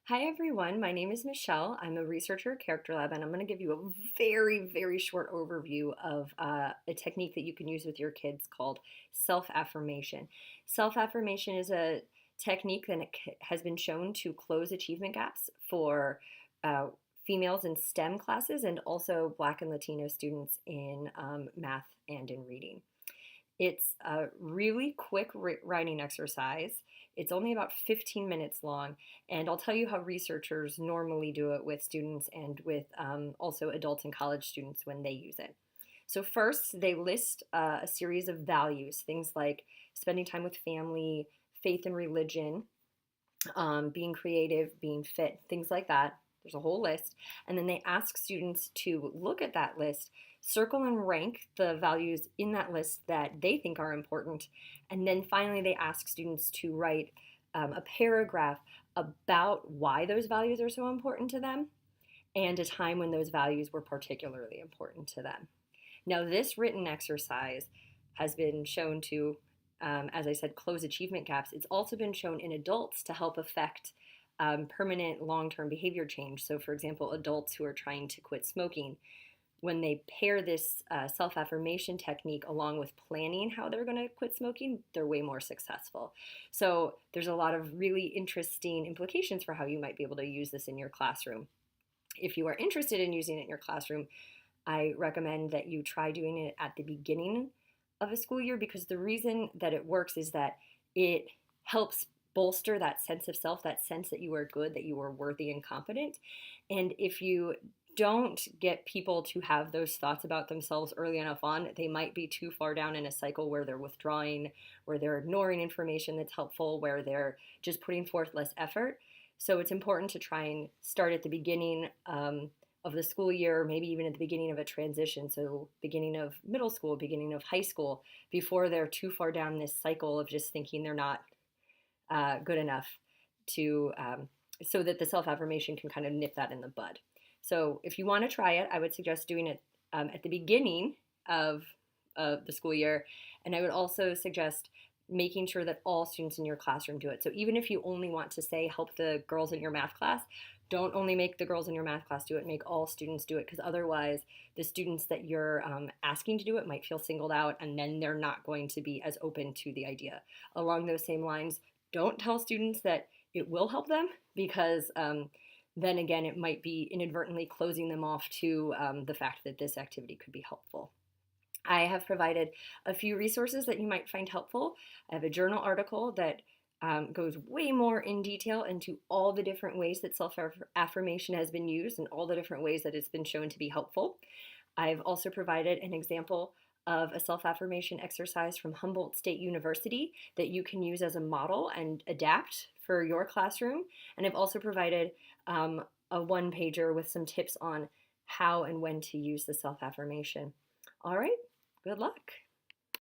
Hi everyone, my name is Michelle. I'm a researcher at Character Lab, and I'm going to give you a very short overview of a technique that you can use with your kids called self-affirmation. Self-affirmation is a technique that has been shown to close achievement gaps for uh, females in STEM classes and also Black and Latino students in math and in reading. It's a really quick writing exercise. It's only about 15 minutes long, and I'll tell you how researchers normally do it with students and with also adults and college students when they use it. So, first, they list a series of values, things like spending time with family, faith and religion, being creative, being fit, things like that. There's a whole list. And then they ask students to look at that list, circle and rank the values in that list that they think are important. And then finally, they ask students to write a paragraph about why those values are so important to them and a time when those values were particularly important to them. Now, this written exercise has been shown to, as I said, close achievement gaps. It's also been shown in adults to help affect permanent long term behavior change. So, for example, adults who are trying to quit smoking, when they pair this self affirmation technique along with planning how they're going to quit smoking, they're way more successful. So, there's a lot of really interesting implications for how you might be able to use this in your classroom. If you are interested in using it in your classroom, I recommend that you try doing it at the beginning of a school year, because the reason that it works is that it helps bolster that sense of self, that sense that you are good, that you are worthy and competent. And if you don't get people to have those thoughts about themselves early enough on, they might be too far down in a cycle where they're withdrawing, where they're ignoring information that's helpful, where they're just putting forth less effort. So it's important to try and start at the beginning of the school year, maybe even at the beginning of a transition. So beginning of middle school, beginning of high school, before they're too far down this cycle of just thinking they're not good enough to, so that the self-affirmation can kind of nip that in the bud. So if you want to try it, I would suggest doing it at the beginning of the school year. And I would also suggest making sure that all students in your classroom do it. So even if you only want to say help the girls in your math class, don't only make the girls in your math class do it, make all students do it, because otherwise the students that you're asking to do it might feel singled out, and then they're not going to be as open to the idea. Along those same lines, don't tell students that it will help them, because then again, it might be inadvertently closing them off to the fact that this activity could be helpful. I have provided a few resources that you might find helpful. I have a journal article that goes way more in detail into all the different ways that self-affirmation has been used and all the different ways that it's been shown to be helpful. I've also provided an example of a self-affirmation exercise from Humboldt State University that you can use as a model and adapt for your classroom. And I've also provided a one-pager with some tips on how and when to use the self-affirmation. All right, good luck.